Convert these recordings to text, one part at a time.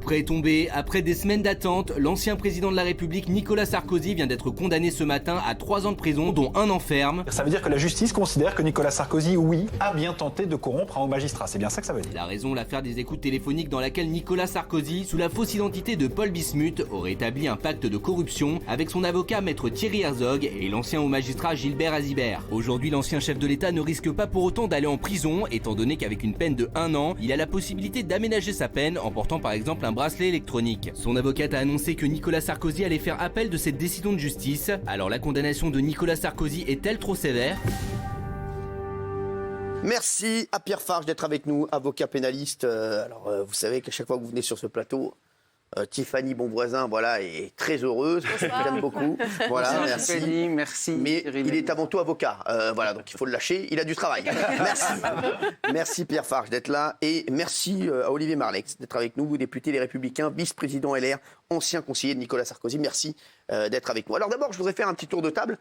coup près est tombé. Après des semaines d'attente, l'ancien président de la République Nicolas Sarkozy vient d'être condamné ce matin à 3 ans de prison, dont 1 an ferme. Ça veut dire que la justice considère que Nicolas Sarkozy, oui, a bien tenté de corrompre un haut magistrat. C'est bien ça que ça veut dire. Il a raison, l'affaire des écoutes téléphoniques dans laquelle Nicolas Sarkozy, sous la fausse identité de Paul Bismuth, aurait établi un pacte de corruption avec son avocat maître Thierry Herzog et l'ancien haut magistrat Gilbert Azibert. Aujourd'hui, l'ancien chef de l'État ne risque pas pour autant d'aller en prison, étant donné qu'avec une peine de 1 an, il a la possibilité d'aménager sa peine en portant par exemple un bracelet électronique. Son avocate a annoncé que Nicolas Sarkozy allait faire appel de cette décision de justice. Alors la condamnation de Nicolas Sarkozy est-elle trop sévère ? Merci à Pierre Farge d'être avec nous, avocat pénaliste. Vous savez qu'à chaque fois que vous venez sur ce plateau, Tiffany Bonvoisin, voilà, est très heureuse. J'aime beaucoup. Voilà, Bonsoir, merci. Tiffany, merci. Mais Cyril. il est avant tout avocat. Voilà, donc il faut le lâcher. Il a du travail. Merci. Merci Pierre Farge d'être là. Et merci à Olivier Marleix d'être avec nous, député Les Républicains, vice-président LR, ancien conseiller de Nicolas Sarkozy. Merci d'être avec nous. Alors d'abord, je voudrais faire un petit tour de table.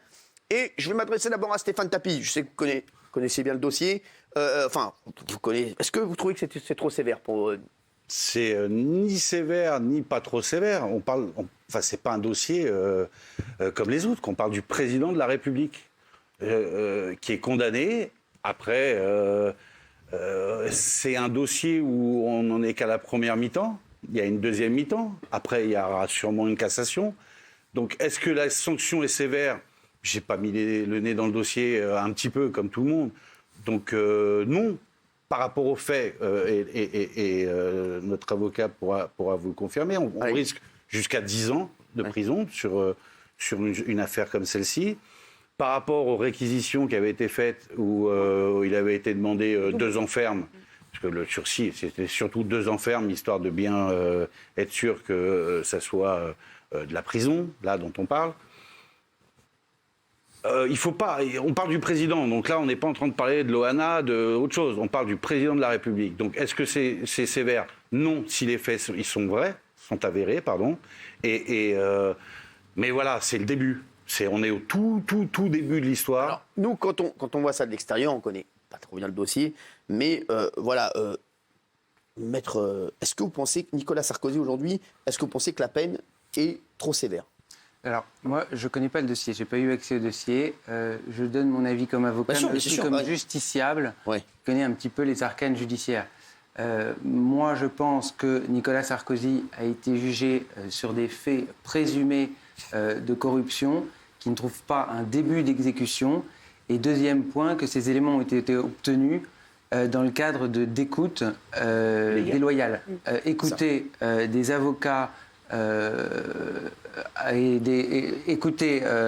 Et je vais m'adresser d'abord à Stéphane Tapie. Je sais que vous connaissez bien le dossier. Vous connaissez. Est-ce que vous trouvez que c'est trop sévère pour... C'est ni sévère ni pas trop sévère. C'est pas un dossier comme les autres. On parle du président de la République qui est condamné. Après, c'est un dossier où on n'en est qu'à la première mi-temps. Il y a une deuxième mi-temps. Après, il y aura sûrement une cassation. Donc, est-ce que la sanction est sévère ? J'ai pas mis le nez dans le dossier un petit peu comme tout le monde. Donc, non. Par rapport aux faits, notre avocat pourra vous le confirmer, on risque jusqu'à 10 ans de prison sur une affaire comme celle-ci. Par rapport aux réquisitions qui avaient été faites, où il avait été demandé 2 ans ferme, parce que le sursis, c'était surtout 2 ans ferme, histoire de bien être sûr que ça soit de la prison, là dont on parle. Il faut pas. On parle du président, donc là on n'est pas en train de parler de l'OANA, de autre chose. On parle du président de la République. Donc est-ce que c'est sévère ? Non, si les faits sont avérés, pardon. Mais voilà, c'est le début. On est au tout début de l'histoire. Alors, nous, quand on voit ça de l'extérieur, on connaît pas trop bien le dossier, mais maître, est-ce que vous pensez que Nicolas Sarkozy aujourd'hui, est-ce que vous pensez que la peine est trop sévère ? Alors, moi, je ne connais pas le dossier, je n'ai pas eu accès au dossier. Je donne mon avis comme avocat, mais aussi comme justiciable. Je connais un petit peu les arcanes judiciaires. Moi, je pense que Nicolas Sarkozy a été jugé sur des faits présumés de corruption qui ne trouvent pas un début d'exécution. Et deuxième point, que ces éléments ont été obtenus dans le cadre d'écoutes déloyales. Écouter des avocats...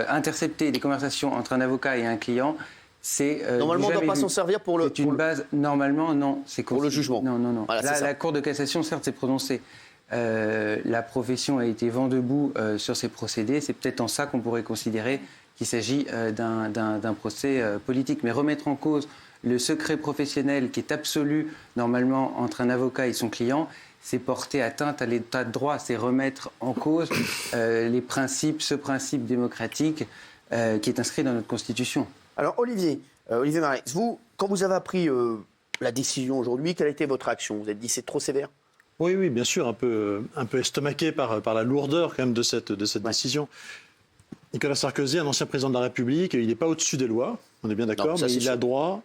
intercepter des conversations entre un avocat et un client, c'est normalement on ne doit pas s'en servir pour le. C'est une base. Normalement, non. C'est pour le jugement. Non. Voilà, là, la Cour de cassation, certes, s'est prononcée. La profession a été vent debout sur ces procédés. C'est peut-être en ça qu'on pourrait considérer qu'il s'agit d'un procès politique. Mais remettre en cause le secret professionnel qui est absolu normalement entre un avocat et son client, c'est porter atteinte à l'état de droit, c'est remettre en cause ce principe démocratique qui est inscrit dans notre Constitution. Alors Olivier Marleix, vous, quand vous avez appris la décision aujourd'hui, quelle a été votre réaction ? Vous êtes dit c'est trop sévère ? Oui, bien sûr, un peu estomaqué par la lourdeur quand même de cette décision. Nicolas Sarkozy, un ancien président de la République, il n'est pas au-dessus des lois, on est bien d'accord, mais il a droit,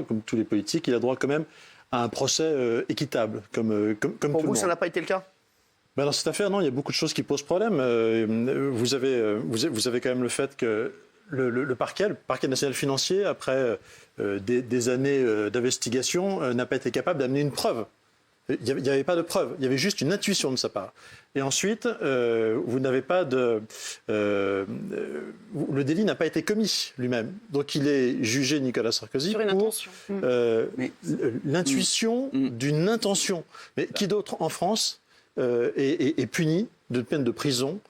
comme tous les politiques, il a droit quand même à un procès équitable, comme tout le monde. Pour vous, ça n'a pas été le cas ? Dans cette affaire, non, il y a beaucoup de choses qui posent problème. Vous avez quand même le fait que le parquet national financier, après des années d'investigation, n'a pas été capable d'amener une preuve. Il n'y avait pas de preuve, il y avait juste une intuition de sa part. Et ensuite, vous n'avez pas de... le délit n'a pas été commis lui-même. Donc il est jugé, Nicolas Sarkozy, sur une pour l'intuition d'une intention. Mais qui d'autre en France est puni de peine de prison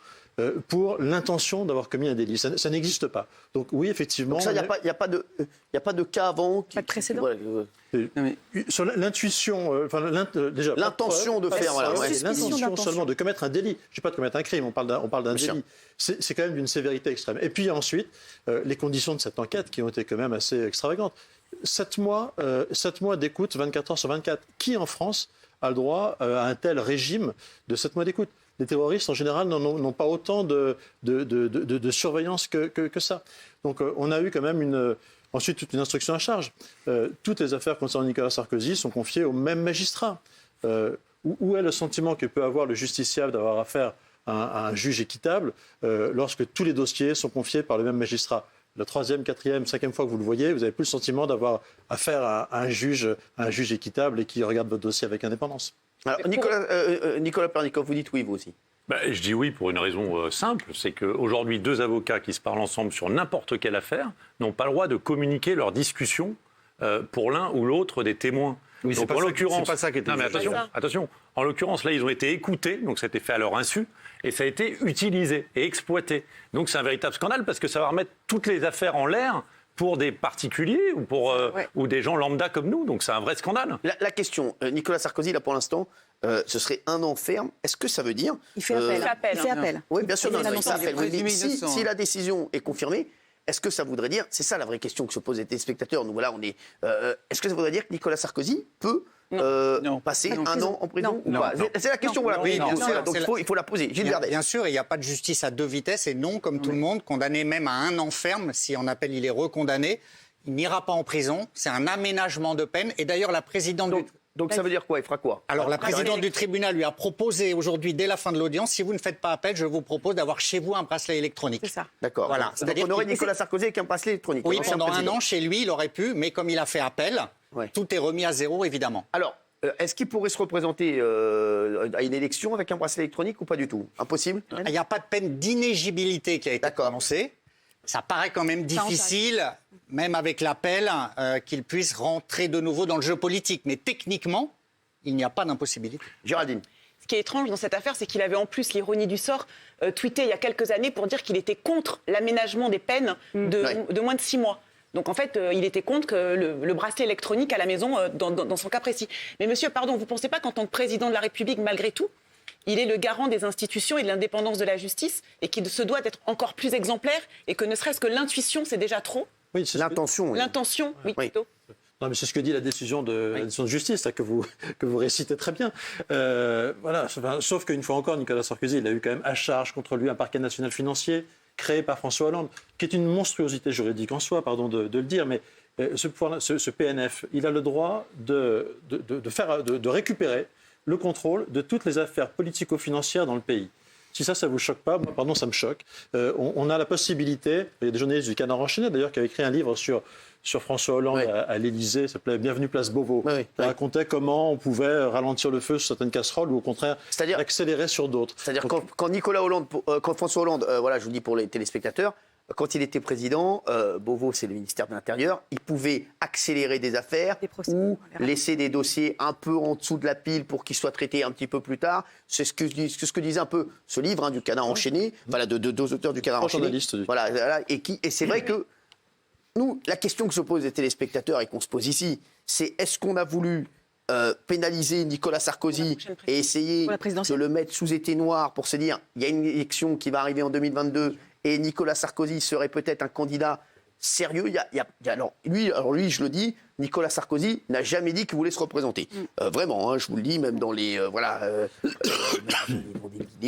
pour l'intention d'avoir commis un délit. Ça n'existe pas. Donc oui, effectivement... Donc ça, il n'y a pas de cas avant... Pas de précédent. Sur l'intuition... déjà, l'intention de faire... L'intention seulement de commettre un délit. Je ne dis pas de commettre un crime, on parle d'un délit. C'est quand même d'une sévérité extrême. Et puis ensuite, les conditions de cette enquête qui ont été quand même assez extravagantes. 7 mois d'écoute, 24 heures sur 24. Qui en France a le droit à un tel régime de 7 mois d'écoute. Les terroristes, en général, n'ont pas autant de surveillance que ça. Donc, on a eu quand même ensuite toute une instruction à charge. Toutes les affaires concernant Nicolas Sarkozy sont confiées au même magistrat. Où est le sentiment que peut avoir le justiciable d'avoir affaire à un juge équitable lorsque tous les dossiers sont confiés par le même magistrat? La 3e, 4e, 5e fois que vous le voyez, vous n'avez plus le sentiment d'avoir affaire à un juge équitable et qui regarde votre dossier avec indépendance. Alors, Nicolas Pernicov, vous dites oui, vous aussi. Je dis oui pour une raison simple, c'est qu'aujourd'hui, 2 avocats qui se parlent ensemble sur n'importe quelle affaire n'ont pas le droit de communiquer leurs discussions pour l'un ou l'autre des témoins. Oui, donc, c'est pas ça qui était. Non, mais attention. En l'occurrence, là, ils ont été écoutés, donc ça a été fait à leur insu, et ça a été utilisé et exploité. Donc c'est un véritable scandale parce que ça va remettre toutes les affaires en l'air pour des particuliers ou des gens lambda comme nous. Donc c'est un vrai scandale. La question, Nicolas Sarkozy, là pour l'instant, ce serait 1 an ferme. Est-ce que ça veut dire... Il fait appel. Il fait appel. Oui, bien sûr, il fait appel. Mais si la hein. décision est confirmée, est-ce que ça voudrait dire... C'est ça la vraie question que se posent les téléspectateurs. Nous, voilà, est-ce que ça voudrait dire que Nicolas Sarkozy peut passer 1 an en prison ou pas? C'est la question, voilà. Oui, donc il faut la poser. Gilles Verdet. Bien sûr, il n'y a pas de justice à 2 vitesses et non, comme tout le monde, condamné même à 1 an ferme, si en appel il est recondamné, il n'ira pas en prison. C'est un aménagement de peine. Et d'ailleurs, la présidente... Donc ça veut dire quoi? Il fera quoi? Alors la présidente du tribunal lui a proposé aujourd'hui, dès la fin de l'audience, si vous ne faites pas appel, je vous propose d'avoir chez vous un bracelet électronique. C'est ça. D'accord. Voilà. Donc on aurait Nicolas Sarkozy avec un bracelet électronique. Oui, pendant 1 an, chez lui, il aurait pu, mais comme il a fait appel, tout est remis à zéro, évidemment. Alors, est-ce qu'il pourrait se représenter à une élection avec un bracelet électronique ou pas du tout? Impossible? Il n'y a pas de peine d'inéligibilité qui a été prononcée. Ça paraît quand même difficile, même avec l'appel, qu'il puisse rentrer de nouveau dans le jeu politique. Mais techniquement, il n'y a pas d'impossibilité. Géraldine. Ce qui est étrange dans cette affaire, c'est qu'il avait en plus, l'ironie du sort, tweeté il y a quelques années pour dire qu'il était contre l'aménagement des peines de moins de 6 mois. Donc en fait, il était contre le bracelet électronique à la maison dans son cas précis. Mais monsieur, pardon, vous ne pensez pas qu'en tant que président de la République, malgré tout, il est le garant des institutions et de l'indépendance de la justice et qu'il se doit d'être encore plus exemplaire et que ne serait-ce que l'intuition, c'est déjà trop? Oui, l'intention. L'intention, oui, plutôt. Non, mais c'est ce que dit la décision de justice, là, que vous récitez très bien. Voilà. Sauf qu'une fois encore, Nicolas Sarkozy, il a eu quand même à charge contre lui un parquet national financier créé par François Hollande, qui est une monstruosité juridique en soi, pardon de le dire, mais ce PNF, il a le droit de récupérer le contrôle de toutes les affaires politico-financières dans le pays. Si ça vous choque pas, moi, pardon, ça me choque. On a la possibilité, il y a des journalistes du Canard enchaîné d'ailleurs qui avaient écrit un livre sur François Hollande à l'Élysée, ça s'appelait Bienvenue place Beauvau. Il racontait comment on pouvait ralentir le feu sur certaines casseroles ou au contraire accélérer sur d'autres. C'est-à-dire quand François Hollande, voilà, je vous dis pour les téléspectateurs, quand il était président, Beauvau, c'est le ministère de l'Intérieur, il pouvait accélérer des affaires ou laisser des dossiers un peu en dessous de la pile pour qu'ils soient traités un petit peu plus tard. C'est ce que disait un peu ce livre du Canard enchaîné, voilà, de 2 auteurs du Canard enchaîné. Voilà, et c'est vrai que nous, la question que se posent les téléspectateurs et qu'on se pose ici, c'est est-ce qu'on a voulu pénaliser Nicolas Sarkozy et essayer de le mettre sous été noir pour se dire il y a une élection qui va arriver en 2022 et Nicolas Sarkozy serait peut-être un candidat sérieux. Alors lui, je le dis, Nicolas Sarkozy n'a jamais dit qu'il voulait se représenter. Vraiment, hein, je vous le dis, même dans les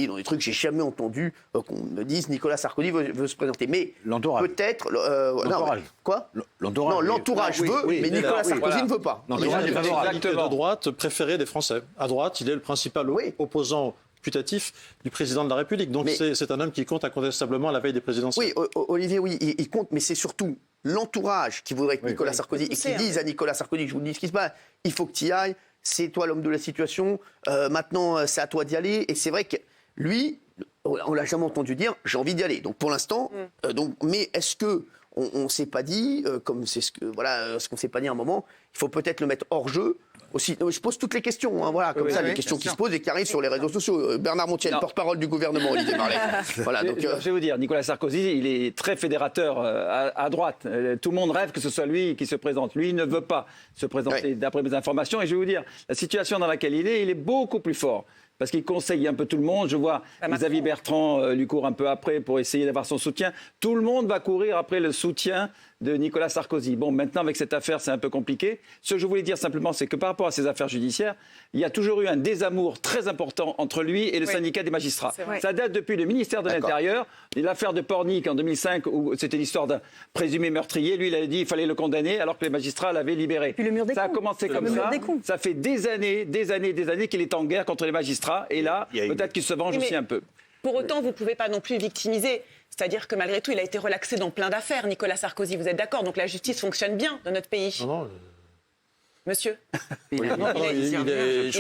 dans les trucs, j'ai jamais entendu qu'on me dise Nicolas Sarkozy veut se présenter. Mais peut-être l'entourage. Quoi? L'entourage. Non, l'entourage veut, mais Nicolas Sarkozy ne veut pas. L'entourage est favorable. De droite préféré des Français. À droite, il est le principal opposant putatif du président de la République. Donc c'est un homme qui compte incontestablement à la veille des présidentielles. Oui, Olivier, oui, il compte, mais c'est surtout l'entourage qui voudrait que Nicolas Sarkozy, et qui dise à Nicolas Sarkozy, je vous dis ce qui se passe, il faut que tu y ailles, c'est toi l'homme de la situation, maintenant c'est à toi d'y aller. Et c'est vrai que lui, on l'a jamais entendu dire, j'ai envie d'y aller. Donc pour l'instant, mais est-ce que on s'est pas dit, comme c'est ce qu'on s'est pas dit à un moment, il faut peut-être le mettre hors jeu. Aussi, je pose toutes les questions, hein, voilà, comme ça, les questions qui se posent et qui arrivent sur les réseaux sociaux. Bernard Montiel, porte-parole du gouvernement, Olivier Marleix. Voilà, donc, je vais vous dire, Nicolas Sarkozy, il est très fédérateur à droite. Tout le monde rêve que ce soit lui qui se présente. Lui, il ne veut pas se présenter, d'après mes informations. Et je vais vous dire, la situation dans laquelle il est beaucoup plus fort. Parce qu'il conseille un peu tout le monde. Je vois Xavier Bertrand lui court un peu après pour essayer d'avoir son soutien. Tout le monde va courir après le soutien de Nicolas Sarkozy. Bon, maintenant, avec cette affaire, c'est un peu compliqué. Ce que je voulais dire simplement, c'est que par rapport à ces affaires judiciaires, il y a toujours eu un désamour très important entre lui et le syndicat des magistrats. Ça date depuis le ministère de l'Intérieur. L'affaire de Pornic en 2005, où c'était l'histoire d'un présumé meurtrier. Lui, il avait dit qu'il fallait le condamner, alors que les magistrats l'avaient libéré. Puis le mur des ça a cons. commencé comme ça. Ça fait des années qu'il est en guerre contre les magistrats. Et là, peut-être qu'il se venge aussi un peu. Pour autant, vous ne pouvez pas non plus victimiser. C'est-à-dire que malgré tout, il a été relaxé dans plein d'affaires, Nicolas Sarkozy. Vous êtes d'accord? Donc la justice fonctionne bien dans notre pays. Monsieur il a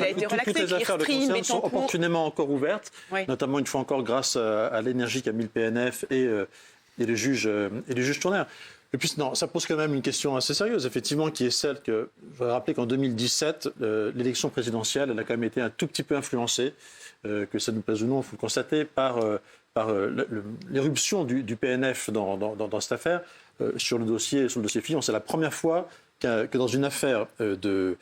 été relaxé. Toutes les affaires de concerne sont opportunément encore ouvertes, notamment une fois encore grâce à l'énergie qu'a mis le PNF et les juges Tournaire. Et puis, non, ça pose quand même une question assez sérieuse, effectivement, qui est celle que, je voudrais rappeler qu'en 2017, l'élection présidentielle, elle a quand même été un tout petit peu influencée, que ça nous plaise ou non, il faut le constater, par l'éruption du PNF dans cette affaire. Sur le dossier Fillon, c'est la première fois que dans une affaire de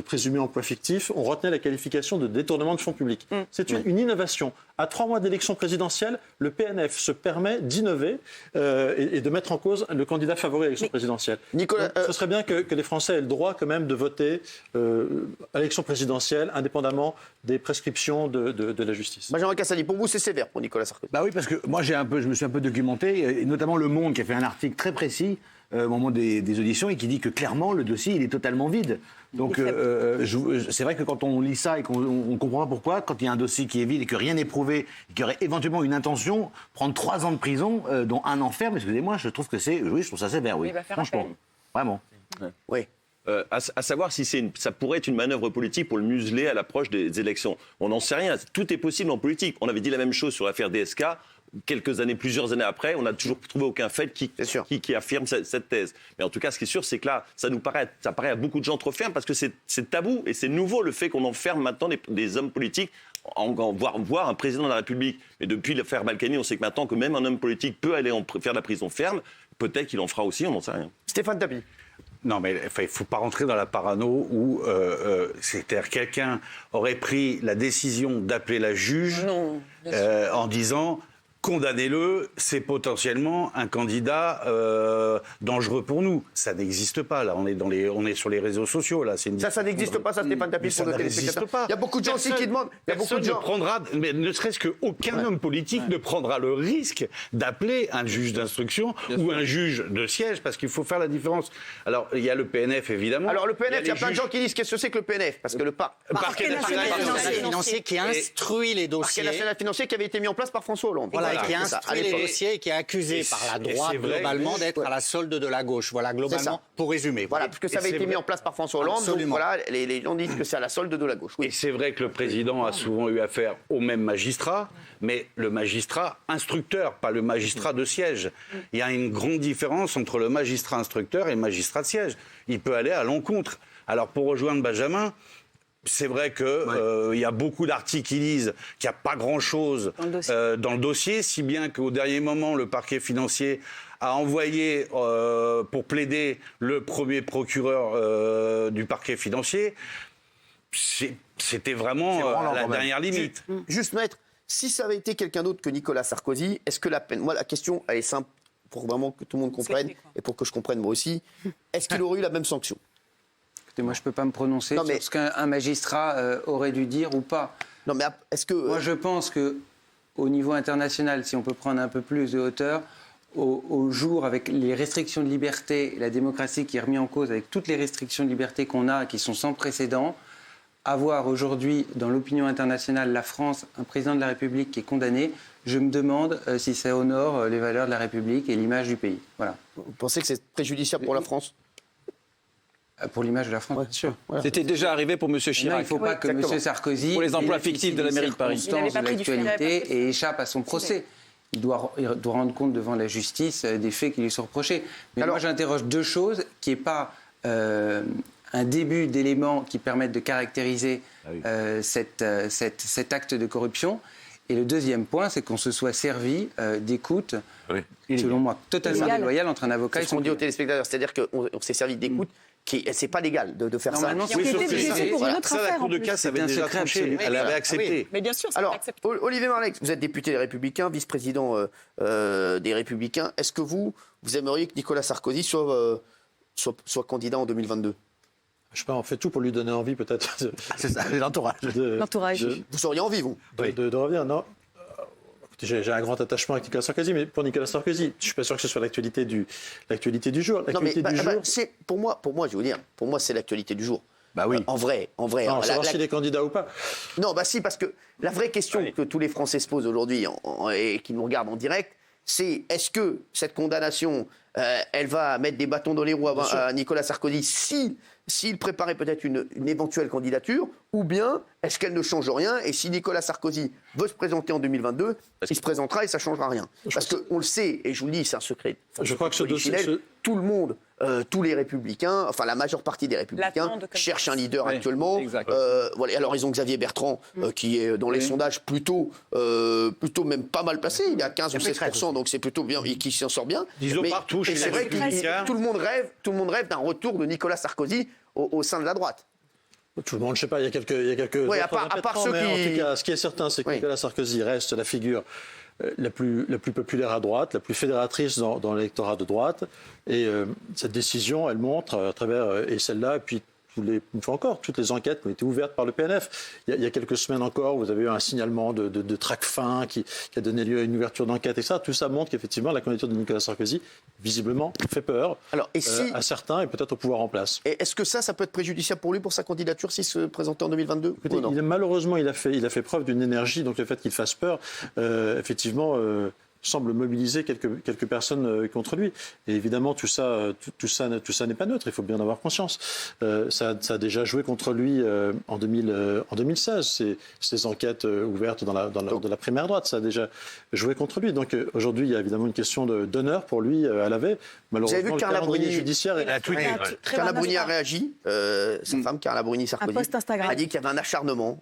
présumé emploi fictif, on retenait la qualification de détournement de fonds publics. C'est une innovation. À 3 mois d'élection présidentielle, le PNF se permet d'innover et de mettre en cause le candidat favori à l'élection présidentielle. Nicolas, ce serait bien que les Français aient le droit quand même de voter à l'élection présidentielle, indépendamment des prescriptions de la justice. Benjamin Castaldi, pour vous, c'est sévère pour Nicolas Sarkozy. Bah oui, parce que moi, je me suis un peu documenté, et notamment Le Monde qui a fait un article très précis au moment des auditions et qui dit que clairement, le dossier, il est totalement vide. Donc, c'est vrai que quand on lit ça et qu'on ne comprend pas pourquoi, quand il y a un dossier qui est vide et que rien n'est prouvé, et qu'il y aurait éventuellement une intention, prendre 3 ans de prison, dont 1 an ferme, excusez-moi, je trouve ça sévère, oui. Franchement, vraiment. Oui. À savoir si ça pourrait être une manœuvre politique pour le museler à l'approche des élections. On n'en sait rien. Tout est possible en politique. On avait dit la même chose sur l'affaire DSK. Plusieurs années après, on n'a toujours trouvé aucun fait qui affirme cette thèse. Mais en tout cas, ce qui est sûr, c'est que là, ça paraît à beaucoup de gens trop ferme parce que c'est tabou et c'est nouveau le fait qu'on enferme maintenant des hommes politiques, voire un président de la République. Mais depuis l'affaire Balkany, on sait que maintenant que même un homme politique peut aller faire de la prison ferme, peut-être qu'il en fera aussi, on n'en sait rien. Stéphane Tapie. Non, mais il ne faut pas rentrer dans la parano où c'est-à-dire quelqu'un aurait pris la décision d'appeler la juge en disant condamnez-le, c'est potentiellement un candidat dangereux pour nous. Ça n'existe pas, là. On est sur les réseaux sociaux, là. Ça n'existe pas, ça, Stéphane Tapie, pour nos téléspectateurs. Il y a beaucoup de gens aussi qui demandent... Mais ne serait-ce qu'aucun homme politique ne prendra le risque d'appeler un juge d'instruction ou un juge de siège, parce qu'il faut faire la différence. Alors, il y a le PNF, évidemment. Alors, le PNF, il y a plein de gens qui disent qu'est-ce que c'est que le PNF? Parce que le parquet national financier qui instruit les dossiers. Parquet national financier qui avait été mis en place par François Hollande. Voilà, qui a instruit les dossiers et qui est accusé par la droite, globalement, d'être à la solde de la gauche. Voilà, globalement, pour résumer. Voilà, parce que ça avait été mis en place par François Hollande. Donc voilà, les gens disent que c'est à la solde de la gauche. Et c'est vrai que le président a souvent eu affaire au même magistrat, mais le magistrat instructeur, pas le magistrat de siège. Il y a une grande différence entre le magistrat instructeur et le magistrat de siège. Il peut aller à l'encontre. Alors, pour rejoindre Benjamin, c'est vrai qu'il y a beaucoup d'articles qui disent qu'il n'y a pas grand-chose dans le dossier, si bien qu'au dernier moment, le parquet financier a envoyé pour plaider le premier procureur du parquet financier. C'était vraiment la dernière limite. Juste, maître, si ça avait été quelqu'un d'autre que Nicolas Sarkozy, est-ce que la peine... Moi, la question, elle est simple, pour vraiment que tout le monde comprenne, et pour que je comprenne moi aussi. Est-ce qu'il aurait eu la même sanction ? Moi, je ne peux pas me prononcer sur ce qu'un magistrat aurait dû dire ou pas. Non, mais est-ce que... Moi, je pense qu'au niveau international, si on peut prendre un peu plus de hauteur, au jour, avec les restrictions de liberté, la démocratie qui est remise en cause, avec toutes les restrictions de liberté qu'on a, qui sont sans précédent, avoir aujourd'hui, dans l'opinion internationale, la France, un président de la République qui est condamné, je me demande si ça honore les valeurs de la République et l'image du pays. Voilà. Vous pensez que c'est préjudiciable pour la France ? Pour l'image de la France, bien sûr. Voilà. C'était déjà arrivé pour M. Chirac. Non, il ne faut pas que M. Sarkozy, pour les emplois fictifs de la mairie de Paris, de l'actualité et échappe à son procès. Il doit rendre compte devant la justice des faits qui lui sont reprochés. Mais alors, moi, j'interroge 2 choses, qui n'est pas un début d'éléments qui permettent de caractériser cet acte de corruption. Et le deuxième point, c'est qu'on se soit servi d'écoute, selon moi, totalement déloyale entre un avocat et son client. C'est ce qu'on dit aux téléspectateurs, c'est-à-dire qu'on s'est servi d'écoute. C'est pas légal de faire ça. Qui été utilisé pour une autre affaire. La Cour de casse avait déjà tranché, elle avait accepté. Mais bien sûr, c'est accepté. Olivier Marleix, vous êtes député des Républicains, vice-président des Républicains. Est-ce que vous vous aimeriez que Nicolas Sarkozy soit candidat en 2022? Je sais pas, on fait tout pour lui donner envie, peut-être. C'est ça, l'entourage. L'entourage. Vous seriez envie, vous? De revenir, non. Écoutez, j'ai un grand attachement avec Nicolas Sarkozy, mais pour Nicolas Sarkozy, je suis pas sûr que ce soit l'actualité du jour. C'est pour moi, je vais vous dire, pour moi, c'est l'actualité du jour. Bah oui. En vrai. Non, savoir s'il est candidat ou pas. Non, bah si, parce que la vraie question que tous les Français se posent aujourd'hui et qui nous regardent en direct, c'est est-ce que cette condamnation, elle va mettre des bâtons dans les roues à Nicolas Sarkozy s'il préparait peut-être une éventuelle candidature, ou bien est-ce qu'elle ne change rien, et si Nicolas Sarkozy veut se présenter en 2022, il se présentera et ça ne changera rien. Parce qu'on le sait, et je vous le dis, c'est un secret. Je crois que tout le monde, tous les Républicains, enfin la majeure partie des Républicains, cherchent un leader actuellement. Voilà. Alors ils ont Xavier Bertrand, qui est dans les sondages plutôt même pas mal placé. Il est à 15 ou 16%, donc c'est plutôt bien, qui s'en sort bien. Disons partout chez les Républicains. Tout le monde rêve d'un retour de Nicolas Sarkozy au sein de la droite. Tout le monde, je sais pas, il y a quelques à part ceux mais qui... en tout cas, ce qui est certain, c'est que Nicolas Sarkozy reste la figure la plus populaire à droite, la plus fédératrice dans l'électorat de droite. Et cette décision, elle montre à travers, et celle-là, et puis une fois encore, toutes les enquêtes ont été ouvertes par le PNF. Il y a quelques semaines encore, vous avez eu un signalement de Tracfin qui a donné lieu à une ouverture d'enquête. Et ça, tout ça montre qu'effectivement, la candidature de Nicolas Sarkozy, visiblement, fait peur à certains et peut-être au pouvoir en place. Et est-ce que ça peut être préjudiciable pour lui, pour sa candidature, s'il se présentait en 2022? Écoutez, malheureusement, il a fait preuve d'une énergie, donc le fait qu'il fasse peur, effectivement... semble mobiliser quelques personnes contre lui. Et évidemment, tout ça n'est pas neutre, il faut bien en avoir conscience. Ça a déjà joué contre lui en 2016, ces enquêtes ouvertes dans la primaire droite, ça a déjà joué contre lui. Donc aujourd'hui, il y a évidemment une question d'honneur pour lui à laver. Malheureusement, le calendrier judiciaire... Carla Bruni a réagi, sa femme, Carla Bruni Sarkozy, a dit qu'il y avait un acharnement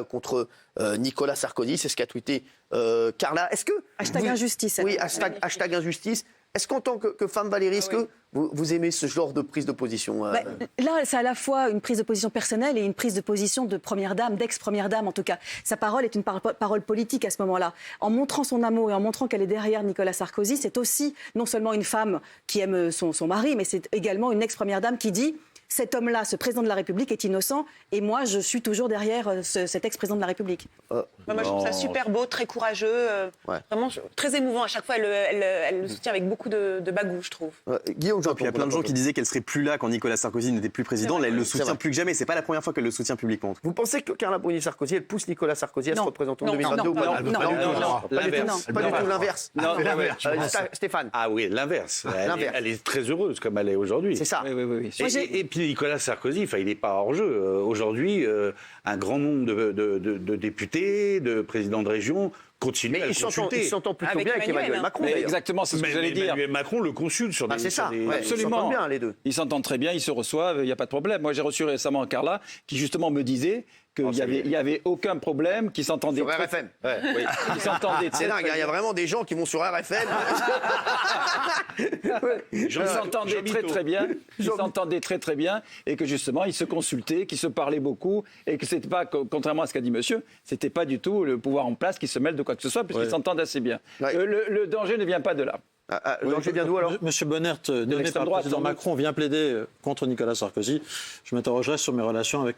contre Nicolas Sarkozy, c'est ce qu'a tweeté Carla. Est-ce que... Hashtag injustice. Oui, hashtag injustice. Est-ce qu'en tant que femme, Valérie, est-ce que vous aimez ce genre de prise de position Là, c'est à la fois une prise de position personnelle et une prise de position de première dame, d'ex-première dame en tout cas. Sa parole est une parole politique à ce moment-là. En montrant son amour et en montrant qu'elle est derrière Nicolas Sarkozy, c'est aussi non seulement une femme qui aime son mari, mais c'est également une ex-première dame qui dit... Cet homme-là, ce président de la République, est innocent et moi, je suis toujours derrière cet ex-président de la République. Moi, je trouve ça super beau, très courageux, vraiment très émouvant. À chaque fois, elle le soutient avec beaucoup de bagou, je trouve. Guillaume, il y a plein de gens qui disaient qu'elle serait plus là quand Nicolas Sarkozy n'était plus président. Là, elle le soutient plus que jamais. C'est pas la première fois qu'elle le soutient publiquement. Vous pensez que Carla Bruni Sarkozy, elle pousse Nicolas Sarkozy à se représenter en 2022 ou pas? Non, pas du tout l'inverse. Stéphane. Ah oui, l'inverse. Elle est très heureuse comme elle est aujourd'hui. C'est ça. Oui. Et puis Nicolas Sarkozy, il n'est pas hors jeu. Aujourd'hui, un grand nombre de députés, de présidents de région continuent à le consulter. Il s'entend plutôt bien avec Emmanuel Macron. Exactement, c'est ce que j'allais dire. Emmanuel Macron le consulte sur des... c'est ça. Absolument. Ils s'entendent bien, les deux. Ils s'entendent très bien, ils se reçoivent, il n'y a pas de problème. Moi, j'ai reçu récemment Carla, qui justement me disait qu'il n'y avait aucun problème, qu'ils s'entendaient... Sur RFM. Oui, ils s'entendaient c'est dingue, il y a vraiment des gens qui vont sur RFM. Ils s'entendaient très bien. Ils s'entendaient très bien et que justement, ils se consultaient, qu'ils se parlaient beaucoup et que c'était pas, contrairement à ce qu'a dit monsieur, c'était pas du tout le pouvoir en place qui se mêle de quoi que ce soit, puisqu'ils s'entendent assez bien. Le danger ne vient pas de là. Le danger vient d'où alors? Monsieur Bonnert, nommé par le président Macron, vient plaider contre Nicolas Sarkozy. Je m'interrogerai sur mes relations avec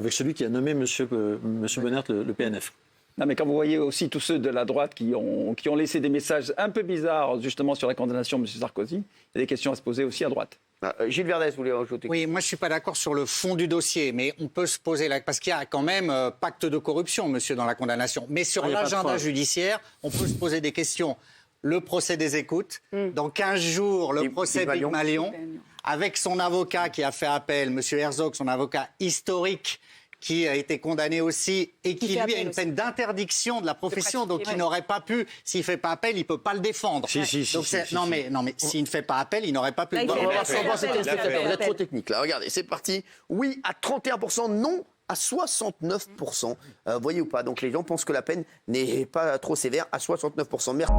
celui qui a nommé monsieur Bonnert le PNF. Non, mais quand vous voyez aussi tous ceux de la droite qui ont laissé des messages un peu bizarres justement sur la condamnation de M. Sarkozy, il y a des questions à se poser aussi à droite. Gilles Verdès, vous voulez rajouter? Oui, moi je ne suis pas d'accord sur le fond du dossier, mais on peut se poser parce qu'il y a quand même pacte de corruption, monsieur, dans la condamnation. Mais sur l'agenda judiciaire, on peut se poser des questions. Le procès des écoutes, dans 15 jours, le procès Pygmalion, avec son avocat qui a fait appel, M. Herzog, son avocat historique, qui a été condamné aussi et qui lui a une peine d'interdiction de la profession, donc il n'aurait pas pu, s'il ne fait pas appel, il ne peut pas le défendre. Non mais s'il ne fait pas appel, il n'aurait pas pu le défendre. Vous êtes trop technique là, regardez, c'est parti. Oui à 31%, non à 69%. Voyez ou pas, donc les gens pensent que la peine n'est pas trop sévère à 69%. Merci.